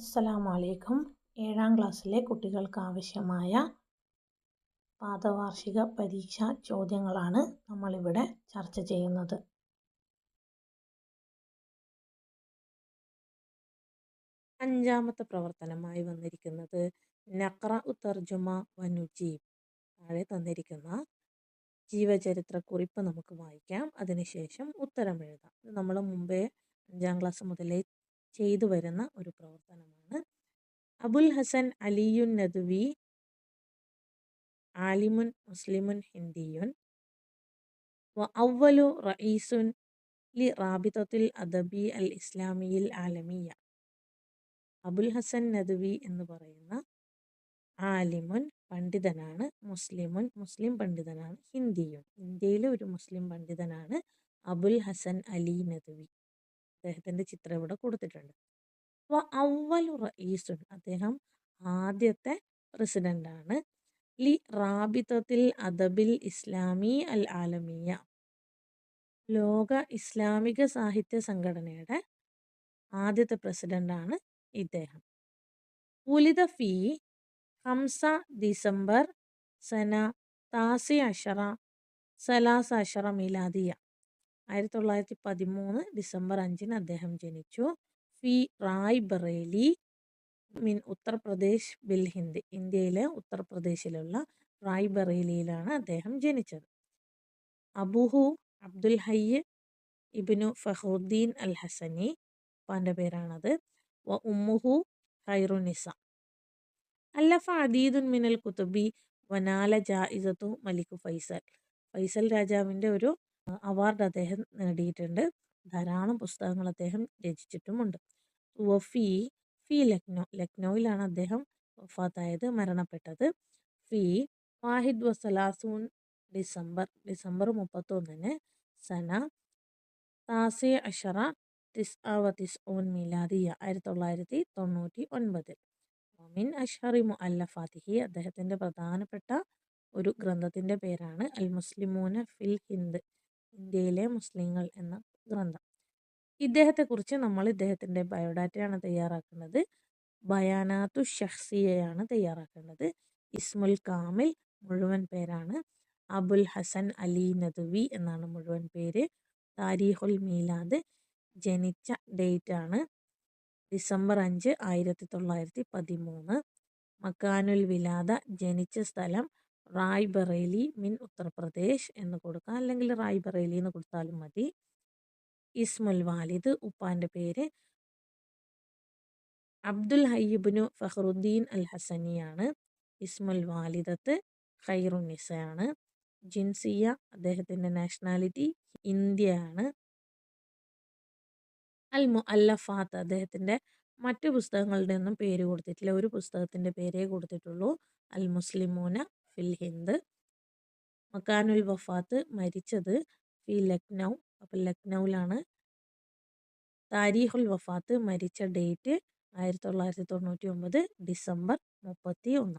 അസ്സലാമു അലൈക്കും. 7ാം ക്ലാസ്സിലെ കുട്ടികൾക്ക് ആവശ്യമായ പാദവാർഷിക പരീക്ഷാ ചോദ്യങ്ങളാണ് നമ്മളിവിടെ ചർച്ച ചെയ്യുന്നത്. അഞ്ചാമത്തെ പ്രവർത്തനമായി വന്നിരിക്കുന്നത് നഖ്റഉ തർജുമ വനുജീബ്. താഴെ തന്നിരിക്കുന്ന ജീവചരിത്ര കുറിപ്പ് നമുക്ക് വായിക്കാം. അതിനുശേഷം ഉത്തരം എഴുതാം. ഇത് നമ്മൾ മുമ്പേ 5ാം ക്ലാസ് മുതലേ ചെയ്തു വരുന്ന ഒരു പ്രവർത്തനമാണ്. അബുൽ ഹസൻ അലിയുൻ നദ്വി ആലിമുൻ മുസ്ലിമുൻ ഹിന്ദിയുൻ വ അവ്വലു റഈസുൻ ലി റാബിതത്തുൽ അദബി അൽ ഇസ്ലാമിയിൽ ആലമിയ. അബുൽ ഹസൻ നദ്വി എന്ന് പറയുന്ന ആലിമുൻ പണ്ഡിതനാണ്, മുസ്ലിം പണ്ഡിതനാണ്, ഹിന്ദിയുൻ ഇന്ത്യയിലെ ഒരു മുസ്ലിം പണ്ഡിതനാണ് അബുൽ ഹസൻ അലി നദ്വി. അദ്ദേഹത്തിൻ്റെ ചിത്രം ഇവിടെ കൊടുത്തിട്ടുണ്ട്. വ അവ്വലു റഈസുൻ അദ്ദേഹം ആദ്യത്തെ പ്രസിഡന്റാണ്. ലി റാബിതത്തിൽ അദബിൽ ഇസ്ലാമി അൽ ആലമിയ ലോക ഇസ്ലാമിക സാഹിത്യ സംഘടനയുടെ ആദ്യത്തെ പ്രസിഡന്റാണ് ഇദ്ദേഹം. ഉലിദ ഫി 5 ഡിസംബർ സന 13 മിലാദിയ 1913 ഡിസംബർ 5 അദ്ദേഹം ജനിച്ചു. ഫി റായ് ബറേലി മിൻ ഉത്തർപ്രദേശ് ബിൽ ഹിന്ദ് ഇന്ത്യയിലെ ഉത്തർപ്രദേശിലുള്ള റായ് ബറേലിയിലാണ് അദ്ദേഹം ജനിച്ചത്. അബുഹു അബ്ദുൽ ഹയ്യ് ഇബ്നു ഫഖ്റുദ്ദീൻ അൽ ഹസനി ഉപ്പാൻ്റെ പേരാണത്. വ ഉമ്മുഹു ഖൈറുനിസ. അല്ലഫ അദീദുൻ മിനൽ കുതുബി വനാല ജായിസത്തു മലിക് ഫൈസൽ രാജാവിൻ്റെ ഒരു അവാർഡ് അദ്ദേഹം നേടിയിട്ടുണ്ട്. ധാരാളം പുസ്തകങ്ങൾ അദ്ദേഹം രചിച്ചിട്ടുമുണ്ട്. വഫി ലക്നൗയിലാണ് അദ്ദേഹം വഫാത്തായത്, മരണപ്പെട്ടത്. ഫി 31 ഡിസംബർ 31 സന 19 മിലാദിയ 1999. മിൻ അഷ്ഹറി മുഅല്ലഫാത്തിഹി അദ്ദേഹത്തിൻ്റെ പ്രധാനപ്പെട്ട ഒരു ഗ്രന്ഥത്തിൻ്റെ പേരാണ് അൽ മുസ്ലിമൂന ഫിൽ ഹിന്ദ് ഇന്ത്യയിലെ മുസ്ലിങ്ങൾ എന്ന ഗ്രന്ഥം. ഇദ്ദേഹത്തെക്കുറിച്ച് നമ്മൾ ഇദ്ദേഹത്തിൻ്റെ ബയോഡാറ്റയാണ് തയ്യാറാക്കുന്നത്. ബയാനാത്തു ഷഖ്സിയയാണ് തയ്യാറാക്കേണ്ടത്. ഇസ്മുൽ കാമിൽ മുഴുവൻ പേരാണ് അബുൽ ഹസൻ അലി നദ്വി എന്നാണ് മുഴുവൻ പേര്. താരീഖുൽ മീലാദ് ജനിച്ച ഡേറ്റ് ആണ് ഡിസംബർ 5 1913. മക്കാനുൽ വിലാദ ജനിച്ച സ്ഥലം റായ് ബറേലി മിൻ ഉത്തർപ്രദേശ് എന്ന് കൊടുക്കാം, അല്ലെങ്കിൽ റായ് ബറേലി എന്ന് കൊടുത്താലും മതി. ഇസ്മുൽ വാലിദ് ഉപ്പാൻ്റെ പേര് അബ്ദുൽ ഹയ്യ് ഇബ്നു ഫഖ്റുദ്ദീൻ അൽ ഹസനിയാണ്. ഇസ്മുൽ വാലിദത്ത് ഖൈറുനിസയാണ്. ജിൻസിയ അദ്ദേഹത്തിൻ്റെ നാഷണാലിറ്റി ഇന്ത്യയാണ്. അൽ മുഅല്ലഫാത്ത് അദ്ദേഹത്തിൻ്റെ മറ്റു പുസ്തകങ്ങളുടെ ഒന്നും പേര് കൊടുത്തിട്ടില്ല, ഒരു പുസ്തകത്തിൻ്റെ പേരേ കൊടുത്തിട്ടുള്ളൂ, അൽ മുസ്ലിമൂന ഫിൽ ഹിന്ദ്. മക്കാനുൽ വഫാത്ത് മരിച്ചത് ഫി ലക്നൗ, അപ്പോൾ ലക്നൗവിലാണ്. താരീഖുൽ വഫാത്ത് മരിച്ച ഡേറ്റ് 1999 ഡിസംബർ 31.